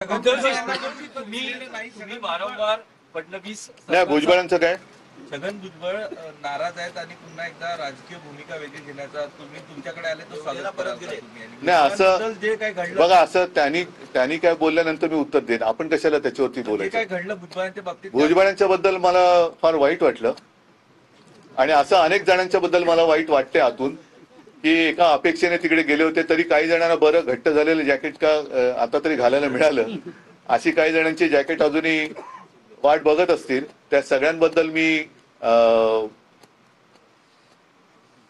तुम्ही वारंवार फडणवीस नाही, भुजबळांचं काय? छगन भुजबळ नाराज आहेत आणि पुन्हा एकदा राजकीय भूमिका वेगळी घेण्याचा तुम्ही तुमच्याकडे आले तो स्वागत परत गेले नाही, असं जे काय घडलं बघा, असं त्यांनी काय बोलल्यानंतर मी उत्तर देईन. आपण कशाला त्याच्यावरती जे बोलायचं? काय घडलं भुजबळांच्या बाबतीत भुजबळांच्या बद्दल मला फार वाईट वाटलं आणि असं अनेक जणांच्या बद्दल मला वाईट वाटते आतून, की एका अपेक्षेने तिकडे गेले होते तरी काही जणांना बरं घट्ट झालेलं जॅकेट का आता तरी घालायला मिळालं, अशी काही जणांची जॅकेट अजूनही वाट बघत असतील. त्या सगळ्यांबद्दल मी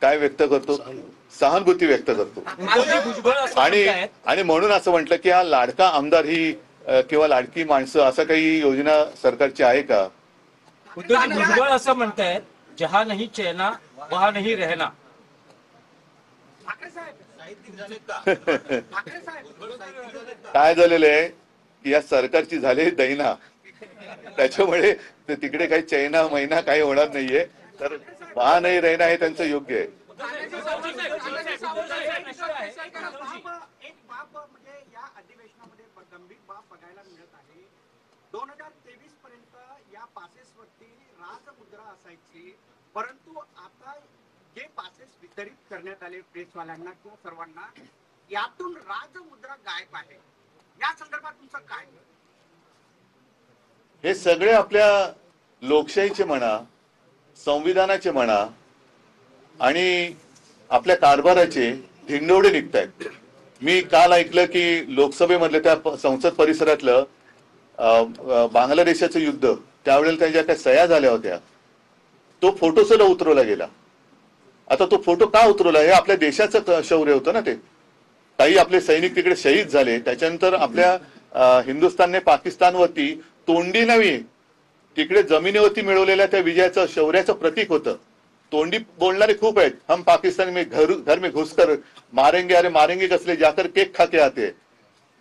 काय व्यक्त करतो, सहानुभूती व्यक्त करतो. आणि म्हणून असं म्हटलं की हा लाडका आमदार ही किंवा लाडकी माणसं असं काही योजना सरकारची आहे का? भुजबळ असं म्हणतायत, जहा नाही चैना वहा नाही रहना. काय झालेलं आहे की या सरकारची झाली दैना, त्याच्यामुळे तिकडे काही चैना महिना काही होणार नाहीये. तर वहा नाही रहना हे त्यांचं योग्य आहे. एक बाब म्हणजे या अधिवेशनामध्ये गंभीर बाब बघायला मिळत आहे. 2023 पर्यंत या पासेसवरती राजमुद्रा असायची, परंतु आता जे पासेस वितरित करण्यात आले प्रेसवाल्यांना किंवा सर्वांना, यातून राजमुद्रा गायब आहे. या संदर्भात तुमचं काय? हे सगळे आपल्या लोकशाहीचे म्हणा, संविधानाचे म्हणा आणि आपल्या कारभाराचे धिंडोडे निघतायत. मी काल ऐकलं की लोकसभेमधलं त्या संसद परिसरातलं बांगलादेशाचं युद्ध, त्यावेळेला त्यांच्या काही सह्या झाल्या होत्या, तो फोटो सुद्धा उतरवला गेला. आता तो फोटो का उतरवला? हे आपल्या देशाचं शौर्य होतं ना. ते काही आपले सैनिक तिकडे शहीद झाले, त्याच्यानंतर आपल्या हिंदुस्थानने पाकिस्तानवरती तोंडी नव्हे तिकडे जमिनीवरती मिळवलेल्या त्या विजयाचं शौर्याचं प्रतीक होतं. तोंडी बोलणारे खूप आहेत, हम पाकिस्तान में घर में घुसकर मारेंगे, अरे मारेंगे कसले, जाकर केक खा के आते,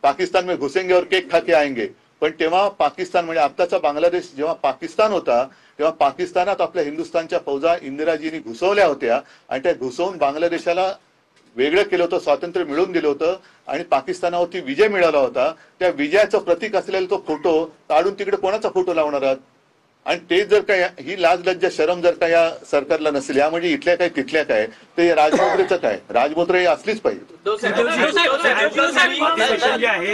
पाकिस्तान में घुसेंगे और केक खा के आएंगे. पण तेव्हा पाकिस्तान म्हणजे आत्ताचा बांगलादेश जेव्हा पाकिस्तान होता, तेव्हा पाकिस्तानात आपल्या हिंदुस्थानच्या फौजा इंदिराजींनी घुसवल्या होत्या आणि त्या घुसवून बांगलादेशाला वेगळं केलं होतं, स्वातंत्र्य मिळवून दिलं होतं आणि पाकिस्तानावरती विजय मिळाला होता. त्या विजयाचं प्रतीक असलेला तो फोटो काढून तिकडे कोणाचा फोटो लावणार आहात? आणि ते जर काय, ही लाज लज्जा शरम जर का या सरकारला नसेल, या म्हणजे इथल्या काय तिथल्या काय, ते राजमुद्रेचं काय? राजमुद्रा ही असलीच पाहिजे.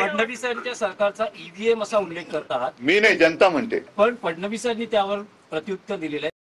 फडणवीसांच्या सरकारचा ईव्हीएम असा उल्लेख करतात. मी नाही, जनता म्हणते. पण फडणवीसांनी त्यावर प्रत्युत्तर दिलेलं आहे.